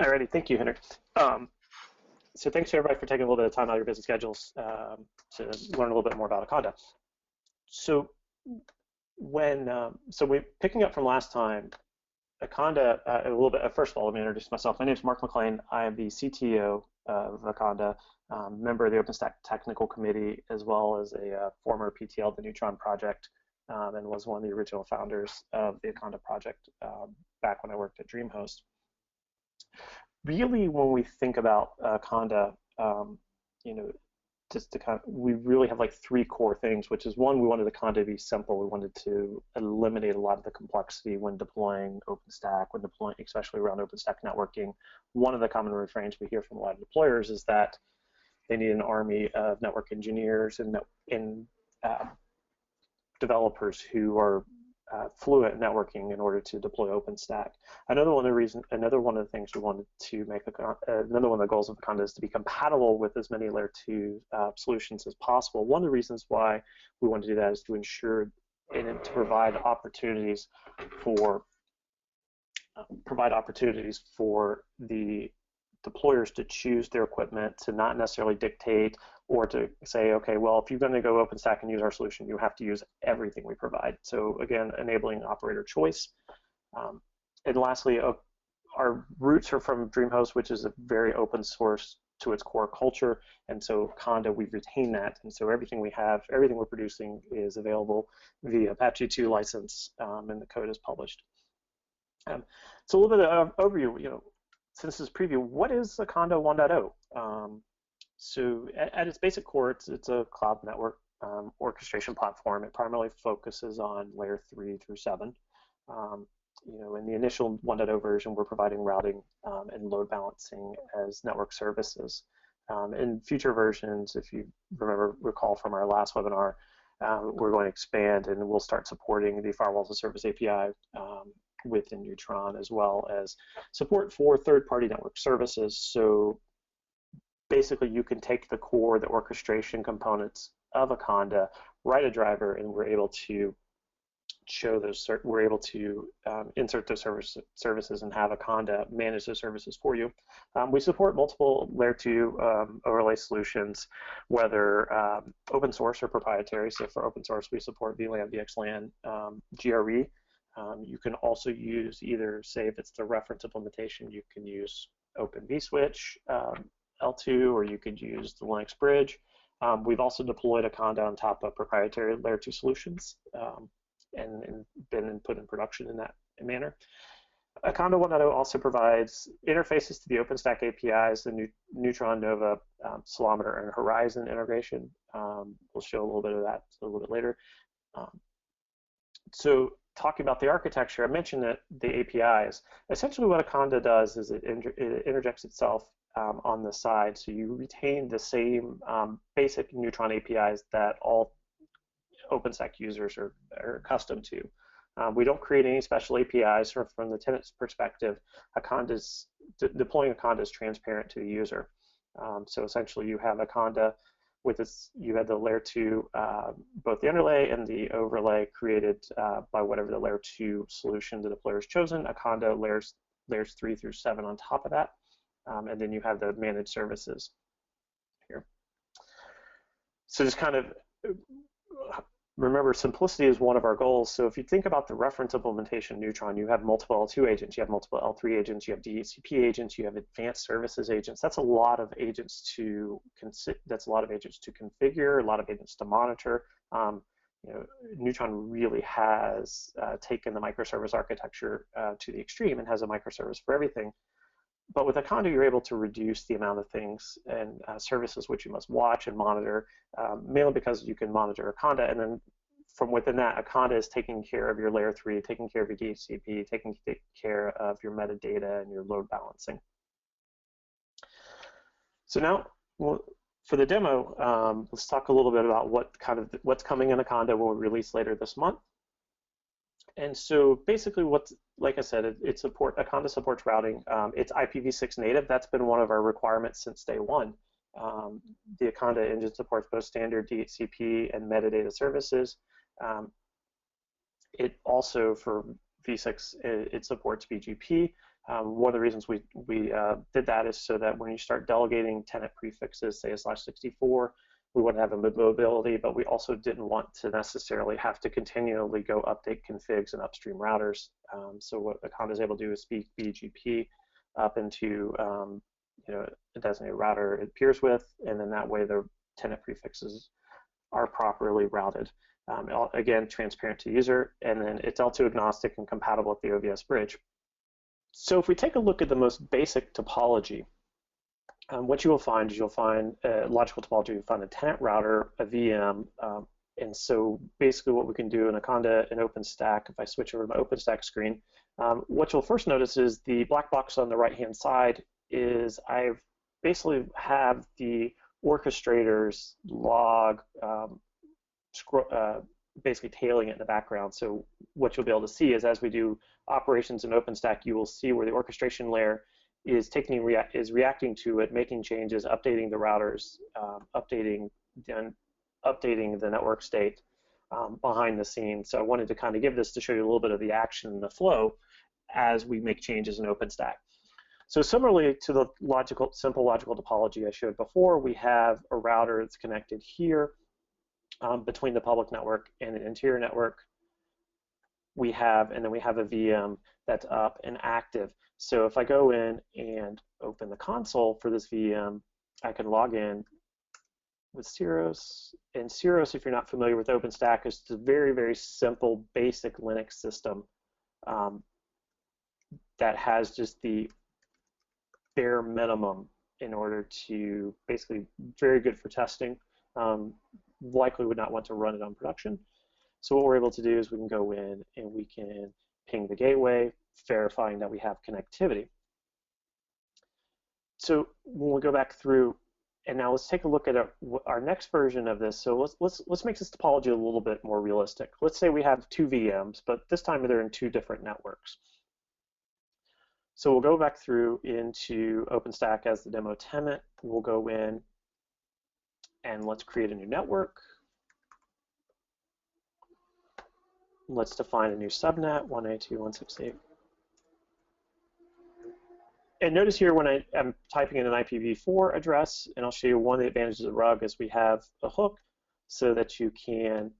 Alrighty, thank you, Henrik. Um, so thanks to everybody for taking a little bit of time out of your busy schedules to learn a little bit more about Akanda. So we picking up from last time, Akanda, a little bit. First of all, let me introduce myself. My name is Mark McClain. I am the CTO of Akanda, member of the OpenStack Technical Committee, as well as a former PTL of the Neutron project, and was one of the original founders of the Akanda project back when I worked at DreamHost. Really, when we think about Conda, you know, just to kind of, we really have like three core things, which is one, we wanted the Conda to be simple. We wanted to eliminate a lot of the complexity when deploying OpenStack, when deploying, especially around OpenStack networking. One of the common refrains we hear from a lot of deployers is that they need an army of network engineers and developers who are fluent in networking in order to deploy OpenStack. Another one of the things we wanted to make another one of the goals of Akanda is to be compatible with as many layer 2 solutions as possible. One of the reasons why we want to do that is to ensure and to provide opportunities for the deployers to choose their equipment, to not necessarily dictate or to say, okay, well, if you're going to go OpenStack and use our solution, you have to use everything we provide. So again, enabling operator choice. And lastly, our roots are from DreamHost, which is a very open source to its core culture. And so Conda, we've retained that. And so everything we're producing is available via Apache 2 license, and the code is published. So a little bit of overview, since this preview, what is Akanda 1.0? So at its basic core, it's a cloud network orchestration platform. It primarily focuses on layer 3 through 7. In the initial 1.0 version, we're providing routing and load balancing as network services. In future versions, if you recall from our last webinar, we're going to expand and we'll start supporting the Firewall as a Service API within Neutron, as well as support for third-party network services. So basically, you can take the orchestration components of Akanda, write a driver, and we're able to show those. We're able to insert those services and have Akanda manage those services for you. We support multiple layer 2 overlay solutions, whether open source or proprietary. So for open source, we support VLAN, VXLAN, GRE. You can also use either, say if it's the reference implementation, you can use Open vSwitch, L2, or you could use the Linux bridge. We've also deployed Akanda on top of proprietary layer 2 solutions and been put in production in that manner. Akanda 1.0 also provides interfaces to the OpenStack APIs, the Neutron, Nova, Ceilometer, and Horizon integration. We'll show a little bit of that a little bit later. So talking about the architecture, I mentioned that the APIs. Essentially what Akanda does is it interjects itself on the side, so you retain the same basic Neutron APIs that all OpenStack users are accustomed to. We don't create any special APIs from the tenant's perspective. Deploying Akanda is transparent to the user. So essentially you have Akanda with you had the layer 2, both the underlay and the overlay created by whatever the layer 2 solution the deployer has chosen. Akanda layers 3 through 7 on top of that. And then you have the managed services here. So just kind of remember, simplicity is one of our goals. So if you think about the reference implementation Neutron, you have multiple L2 agents, you have multiple L3 agents, you have DHCP agents, you have advanced services agents. That's a lot of agents to configure, a lot of agents to monitor. Neutron really has taken the microservice architecture to the extreme and has a microservice for everything. But with Akanda, you're able to reduce the amount of things and services which you must watch and monitor, mainly because you can monitor Akanda, and then from within that, Akanda is taking care of your layer 3, taking care of your DHCP, taking care of your metadata and your load balancing. So now, for the demo, let's talk a little bit about what's coming in Akanda when we release later this month. And so basically, like I said, Akanda supports routing. It's IPv6 native. That's been one of our requirements since day one. The Akanda engine supports both standard DHCP and metadata services. It also, for v6 it supports BGP. One of the reasons we did that is so that when you start delegating tenant prefixes, say a /64, we want to have a mobility, but we also didn't want to necessarily have to continually go update configs and upstream routers. So what Akanda is able to do is speak BGP up into a designated router it peers with, and then that way the tenant prefixes are properly routed. Again, transparent to user, and then it's L2 agnostic and compatible with the OVS bridge. So if we take a look at the most basic topology, what you will find is you'll find logical topology. You'll find a tenant router, a VM, and so basically what we can do in Akanda and OpenStack, if I switch over to my OpenStack screen, what you'll first notice is the black box on the right-hand side is I've basically have the orchestrator's log basically tailing it in the background. So what you'll be able to see is as we do operations in OpenStack, you will see where the orchestration layer is reacting to it, making changes, updating the routers, updating the network state behind the scenes. So I wanted to kind of give this to show you a little bit of the action and the flow as we make changes in OpenStack. So similarly to the simple logical topology I showed before, we have a router that's connected here between the public network and the interior network. And then we have a VM that's up and active. So if I go in and open the console for this VM, I can log in with Ceros. And Ceros, if you're not familiar with OpenStack, is a very, very simple, basic Linux system that has just the bare minimum in order to basically very good for testing. Likely would not want to run it on production. So what we're able to do is we can go in and we can ping the gateway, verifying that we have connectivity. So when we go back through, and now let's take a look at our next version of this. So let's make this topology a little bit more realistic. Let's say we have two VMs, but this time they're in two different networks. So we'll go back through into OpenStack as the demo tenant. We'll go in and let's create a new network. Let's define a new subnet, 192.168. And notice here when I am typing in an IPv4 address, and I'll show you one of the advantages of RUG is we have a hook so that you can,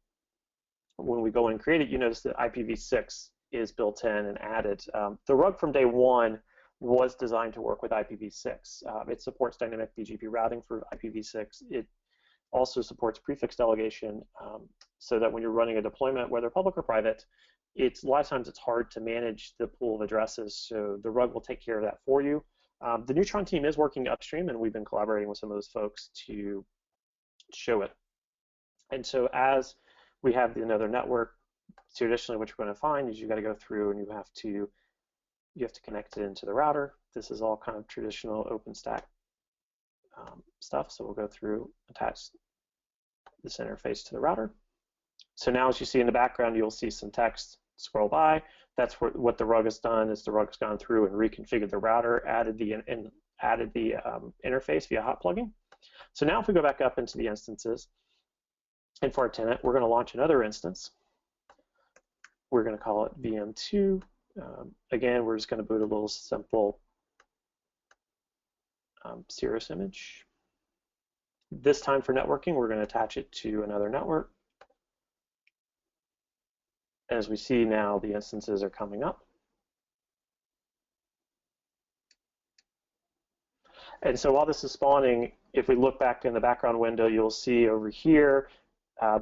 when we go and create it, you notice that IPv6 is built in and added. The RUG from day one was designed to work with IPv6. It supports dynamic BGP routing for IPv6. It also supports prefix delegation so that when you're running a deployment, whether public or private, a lot of times it's hard to manage the pool of addresses, so the RUG will take care of that for you. The Neutron team is working upstream, and we've been collaborating with some of those folks to show it. And so as we have another network, traditionally what you're going to find is you've got to go through and you have to connect it into the router. This is all kind of traditional OpenStack stuff, so we'll go through, attach this interface to the router. So now as you see in the background, you'll see some text scroll by. That's what the RUG has done is the RUG has gone through and reconfigured the router, added the interface via hot plugging. So now if we go back up into the instances, and for our tenant, we're going to launch another instance. We're going to call it VM2. Again, we're just going to boot a little simple Ceros image. This time for networking, we're going to attach it to another network. As we see now, the instances are coming up. And so while this is spawning, if we look back in the background window, you'll see over here,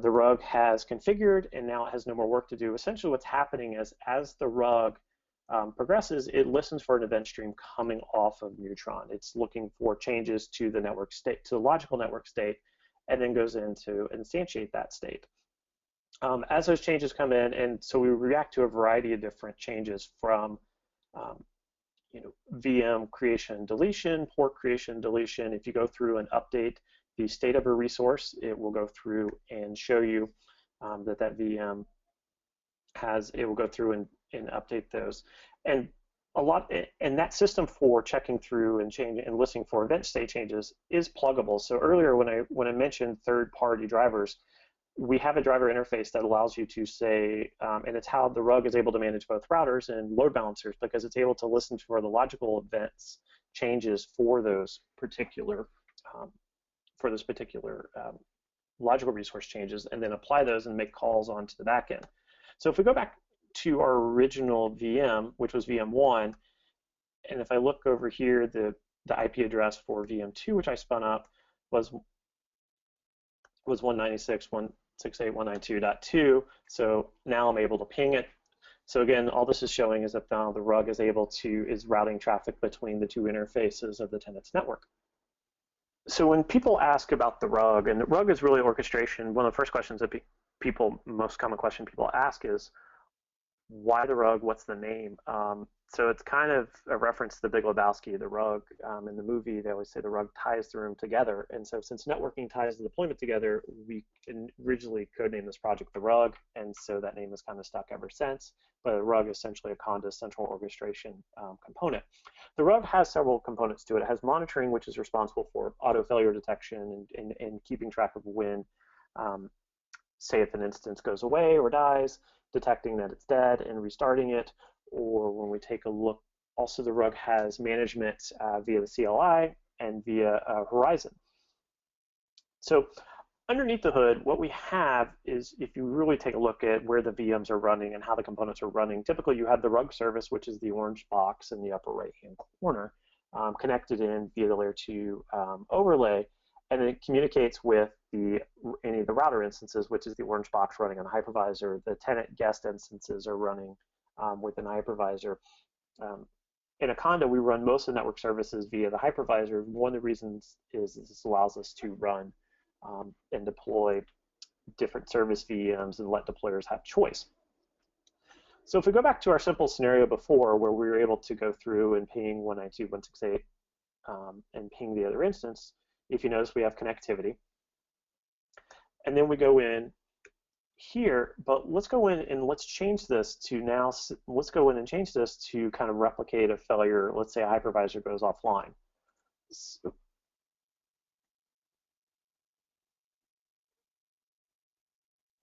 the RUG has configured, and now it has no more work to do. Essentially what's happening is as the RUG progresses, it listens for an event stream coming off of Neutron. It's looking for changes to the network state, to the logical network state, and then goes in to instantiate that state. As those changes come in, and so we react to a variety of different changes from VM creation and deletion, port creation and deletion. If you go through and update the state of a resource, it will go through and show you that VM it will go through and update those. And that system for checking through and listening for event state changes is pluggable. So earlier when I mentioned third-party drivers, we have a driver interface that allows you to say, and it's how the rug is able to manage both routers and load balancers, because it's able to listen for the logical events changes for those particular um, logical resource changes, and then apply those and make calls onto the back end. So if we go back to our original VM, which was VM1, and if I look over here, the IP address for VM2, which I spun up, was 196.168.192.2. So now I'm able to ping it. So again, all this is showing is that now the rug is routing traffic between the two interfaces of the tenant's network. So when people ask about the rug, and the rug is really orchestration, one of the first questions that most common question people ask is, why the rug? What's the name? So it's kind of a reference to the Big Lebowski, the rug. In the movie, they always say the rug ties the room together. And so since networking ties the deployment together, we originally codenamed this project the rug. And so that name has kind of stuck ever since. But the rug is essentially Akanda's central orchestration component. The rug has several components to it. It has monitoring, which is responsible for auto failure detection and keeping track of when, say if an instance goes away or dies, detecting that it's dead and restarting it. Or when we take a look, also the rug has management via the CLI and via Horizon. So underneath the hood, what we have is, if you really take a look at where the VMs are running and how the components are running, typically you have the rug service, which is the orange box in the upper right-hand corner, connected in via the layer 2 overlay, and then it communicates with any of the router instances, which is the orange box running on the hypervisor. The tenant guest instances are running within the hypervisor. In Akanda, we run most of the network services via the hypervisor. One of the reasons is this allows us to run and deploy different service VMs and let deployers have choice. So if we go back to our simple scenario before, where we were able to go through and ping 192.168 and ping the other instance, if you notice, we have connectivity. And then we go in here, but let's go in and let's change this to now, let's go in and change this to kind of replicate a failure. Let's say a hypervisor goes offline. So,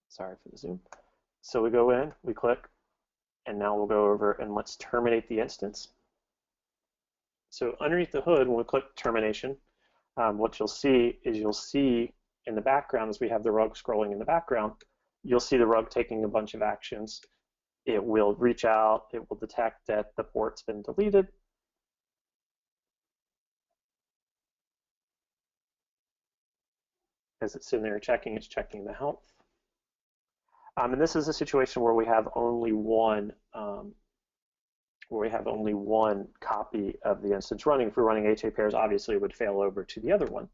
sorry for the zoom. So we go in, we click, and now we'll go over and let's terminate the instance. So underneath the hood, when we click termination, what you'll see in the background, as we have the rug scrolling in the background, you'll see the rug taking a bunch of actions. It will reach out, it will detect that the port's been deleted. As it's sitting there checking, it's checking the health. And this is a situation where we have only one copy of the instance running. If we're running HA pairs, obviously it would fail over to the other one.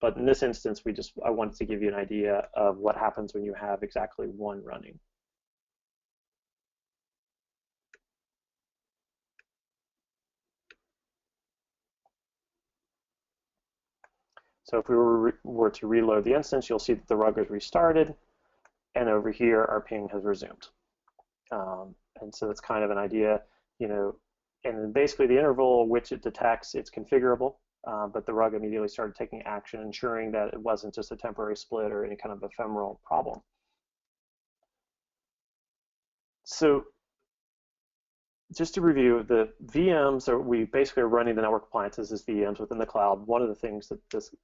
But in this instance, I wanted to give you an idea of what happens when you have exactly one running. So if we were to reload the instance, you'll see that the rug is restarted, and over here our ping has resumed. And so that's kind of an idea, and then basically the interval which it detects, it's configurable. But the rug immediately started taking action, ensuring that it wasn't just a temporary split or any kind of ephemeral problem. So just to review, the VMs we basically are running the network appliances as VMs within the cloud. One of the things that this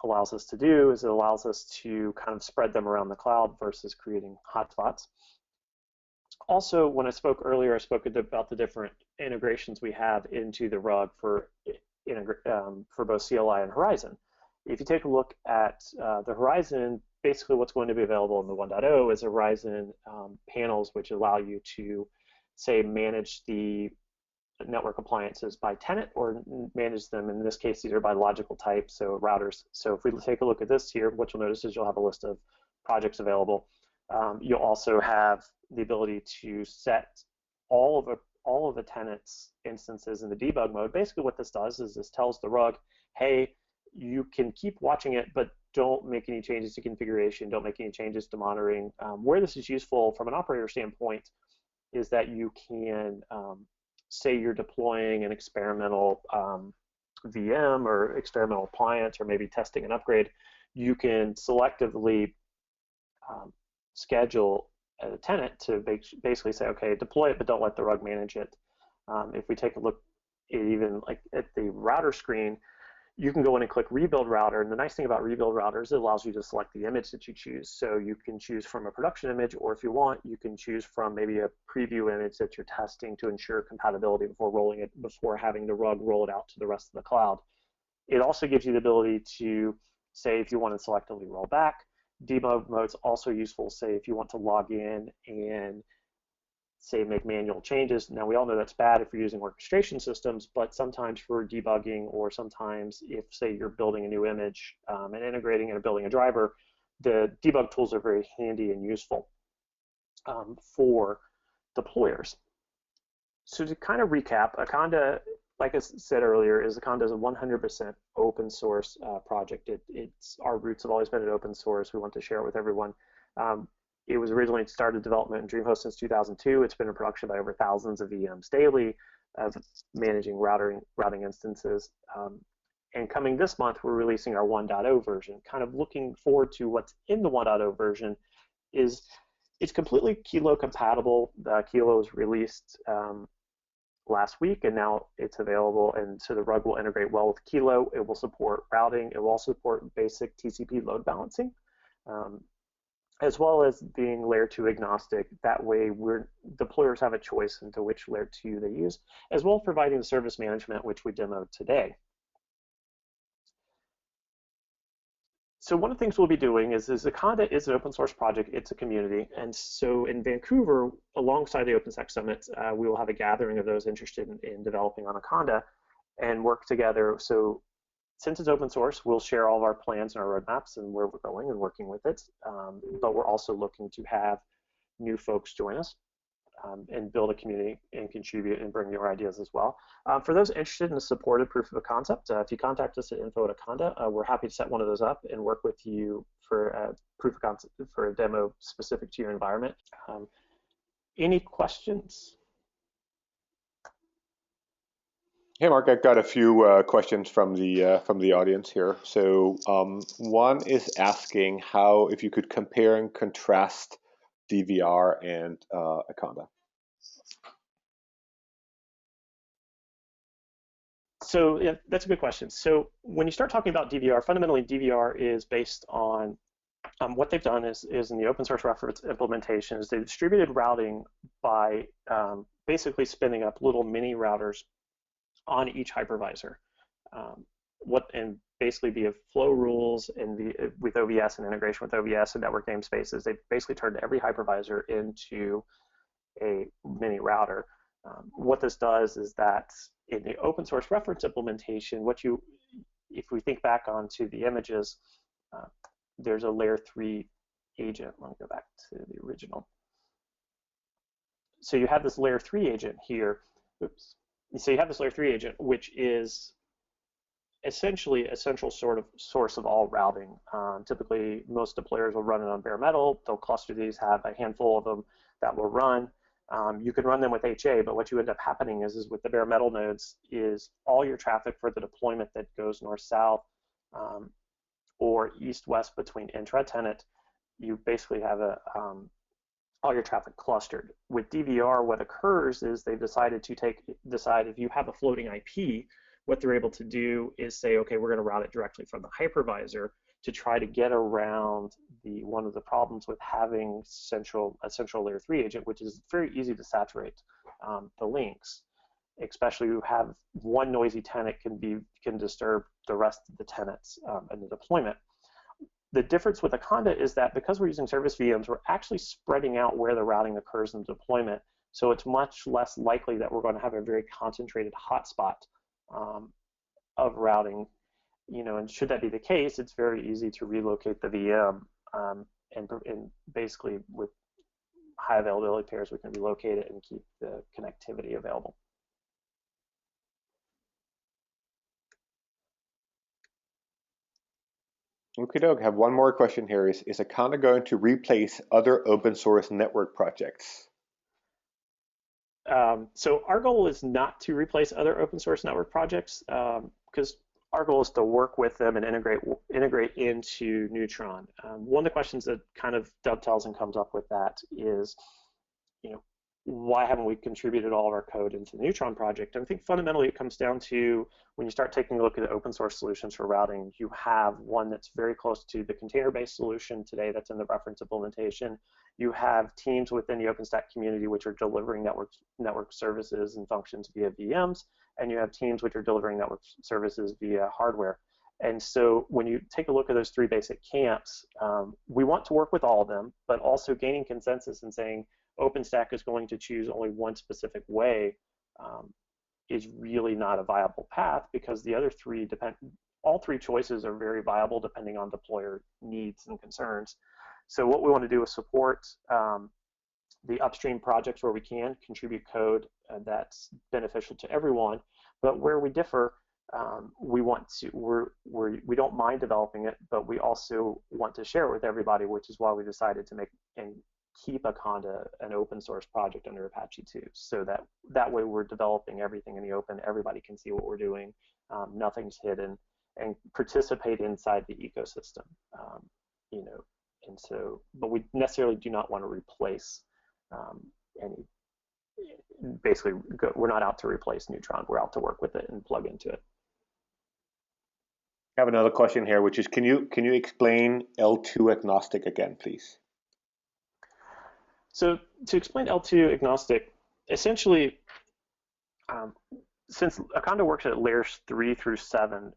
allows us to do is it allows us to kind of spread them around the cloud versus creating hotspots. Also, when I spoke earlier, I spoke about the different integrations we have into the rug for both CLI and Horizon. If you take a look at the Horizon, basically what's going to be available in the 1.0 is Horizon panels, which allow you to, say, manage the network appliances by tenant or manage them, in this case, either by logical type, so routers. So if we take a look at this here, what you'll notice is you'll have a list of projects available. You'll also have the ability to set all of the tenants' instances in the debug mode. Basically what this does is this tells the rug, hey, you can keep watching it, but don't make any changes to configuration, don't make any changes to monitoring. Where this is useful from an operator standpoint is that you can, say you're deploying an experimental VM or experimental appliance, or maybe testing an upgrade, you can selectively schedule a tenant to basically say, okay, deploy it, but don't let the rug manage it. If we take a look at even like at the router screen, you can go in and click rebuild router. And the nice thing about rebuild routers, it allows you to select the image that you choose. So you can choose from a production image, or if you want, you can choose from maybe a preview image that you're testing to ensure compatibility before having the rug roll it out to the rest of the cloud. It also gives you the ability to say if you want to selectively roll back. Debug mode's also useful, say if you want to log in and say make manual changes. Now we all know that's bad if you're using orchestration systems, but sometimes for debugging, or sometimes if say you're building a new image and integrating and building a driver, the debug tools are very handy and useful for deployers. So to kind of recap, Akanda, like I said earlier, Akanda is a 100% open source project. It's our roots have always been in open source. We want to share it with everyone. It was originally started development in DreamHost since 2002. It's been in production by over thousands of VMs daily, managing routing instances. And coming this month, we're releasing our 1.0 version. Kind of looking forward to what's in the 1.0 version is it's completely Kilo compatible. Kilo was released last week, and now it's available, and so the rug will integrate well with Kilo. It will support routing. It will also support basic TCP load balancing, as well as being layer 2 agnostic. That way deployers have a choice into which layer 2 they use, as well as providing the service management, which we demoed today. So one of the things we'll be doing is Akanda is an open source project. It's a community. And so in Vancouver, alongside the OpenStack Summit, we will have a gathering of those interested in developing on Akanda and work together. So since it's open source, we'll share all of our plans and our roadmaps and where we're going and working with it. But we're also looking to have new folks join us and build a community and contribute and bring your ideas as well. For those interested in a supported proof of a concept, if you contact us at info@akanda, we're happy to set one of those up and work with you for a proof of concept, for a demo specific to your environment. Any questions? Hey, Mark, I've got a few questions from the audience here. So one is asking how, if you could compare and contrast DVR and Akanda. So yeah, that's a good question. So when you start talking about DVR, fundamentally DVR is based on what they've done is in the open source reference implementation is they distributed routing by basically spinning up little mini routers on each hypervisor. And basically via flow rules and with OVS and integration with OVS and network namespaces, they basically turned every hypervisor into a mini router. What this does is that in the open source reference implementation, if we think back onto the images, there's a layer 3 agent. Let me go back to the original. So you have this layer 3 agent here. Oops. So you have this layer 3 agent, which is essentially a central sort of source of all routing. Typically, most deployers will run it on bare metal. They'll cluster these, have a handful of them that will run. You can run them with HA, but what you end up happening is with the bare metal nodes is all your traffic for the deployment that goes north-south or east-west between intra-tenant, you basically have all your traffic clustered. With DVR, what occurs is they've decided to decide if you have a floating IP, what they're able to do is say, okay, we're going to route it directly from the hypervisor to try to get around one of the problems with having a central layer 3 agent, which is very easy to saturate the links, especially if you have one noisy tenant can disturb the rest of the tenants in the deployment. The difference with Akanda is that because we're using service VMs, we're actually spreading out where the routing occurs in the deployment. So it's much less likely that we're going to have a very concentrated hotspot of routing. And should that be the case, it's very easy to relocate the VM, and basically with high availability pairs, we can relocate it and keep the connectivity available. Okay, Doug, I have one more question here. Is Akanda going to replace other open source network projects? So our goal is not to replace other open source network projects because our goal is to work with them and integrate into Neutron. One of the questions that kind of dovetails and comes up with that is, you know, why haven't we contributed all of our code into the Neutron project? And I think fundamentally it comes down to when you start taking a look at open source solutions for routing, you have one that's very close to the container-based solution today that's in the reference implementation. You have teams within the OpenStack community which are delivering network services and functions via VMs, and you have teams which are delivering network services via hardware. And so when you take a look at those three basic camps, we want to work with all of them, but also gaining consensus and saying, OpenStack is going to choose only one specific way is really not a viable path, because the other three all three choices are very viable depending on deployer needs and concerns. So what we want to do is support the upstream projects where we can contribute code that's beneficial to everyone, but where we differ, we don't mind developing it, but we also want to share it with everybody, which is why we decided to make and keep Akanda an open source project under Apache 2, so that way we're developing everything in the open, everybody can see what we're doing, nothing's hidden, and participate inside the ecosystem. You know, and so, but we necessarily do not want to replace any, basically, we're not out to replace Neutron, we're out to work with it and plug into it. I have another question here, which is, can you explain L2 agnostic again, please? So to explain L2 agnostic, essentially, since Akanda works at layers 3 through 7,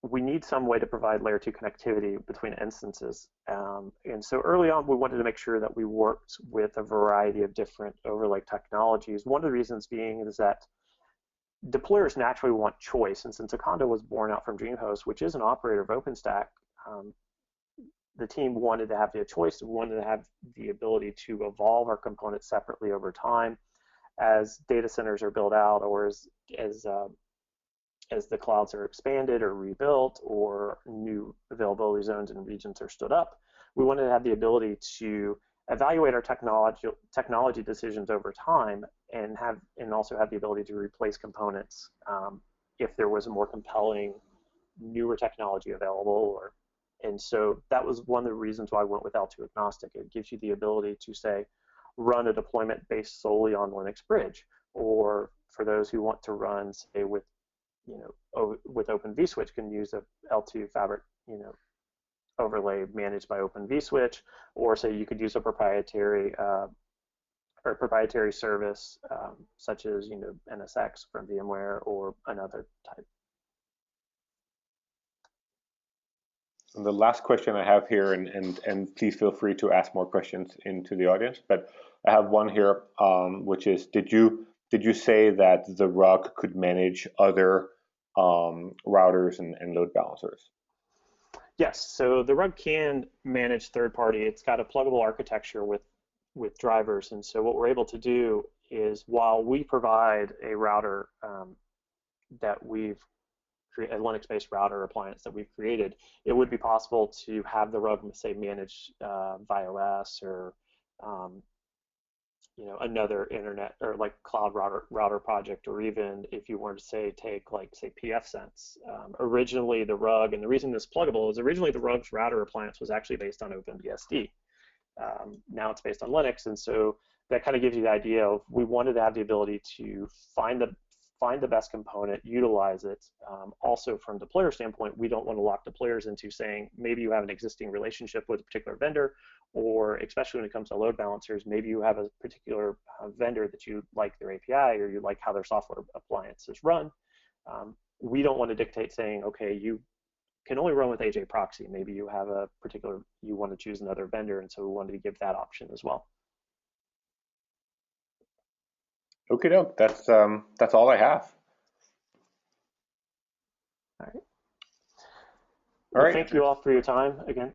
we need some way to provide layer 2 connectivity between instances. And so early on, we wanted to make sure that we worked with a variety of different overlay technologies. One of the reasons being is that deployers naturally want choice. And since Akanda was born out from DreamHost, which is an operator of OpenStack, the team wanted to have the choice. We wanted to have the ability to evolve our components separately over time as data centers are built out, or as the clouds are expanded or rebuilt, or new availability zones and regions are stood up. We wanted to have the ability to evaluate our technology decisions over time, and also have the ability to replace components if there was a more compelling, newer technology available. And so that was one of the reasons why I went with L2 agnostic. It gives you the ability to, say, run a deployment based solely on Linux Bridge, or for those who want to run, say, with Open vSwitch, can use a L2 Fabric, overlay managed by Open vSwitch, or say you could use a proprietary service such as NSX from VMware, or another type. And the last question I have here, and please feel free to ask more questions into the audience, but I have one here, which is, did you say that the rug could manage other routers and load balancers? Yes, so the rug can manage third-party. It's got a pluggable architecture with drivers, and so what we're able to do is, while we provide a router that we've create a Linux-based router appliance that we've created, it would be possible to have the rug, say, manage ViOS, or another internet or like cloud router project, or even if you were to take pfSense. Originally the rug, and the reason this is pluggable is originally the rug's router appliance was actually based on OpenBSD. Now it's based on Linux, and so that kind of gives you the idea of, we wanted to have the ability to find the best component, utilize it. Also, from deployer standpoint, we don't want to lock deployers into saying, maybe you have an existing relationship with a particular vendor, or especially when it comes to load balancers, maybe you have a particular vendor that you like their API, or you like how their software appliances run. We don't want to dictate saying, okay, you can only run with AJ proxy. Maybe you have you want to choose another vendor, and so we wanted to give that option as well. Okay, no, that's all I have. All right. All right. Thank you all for your time again.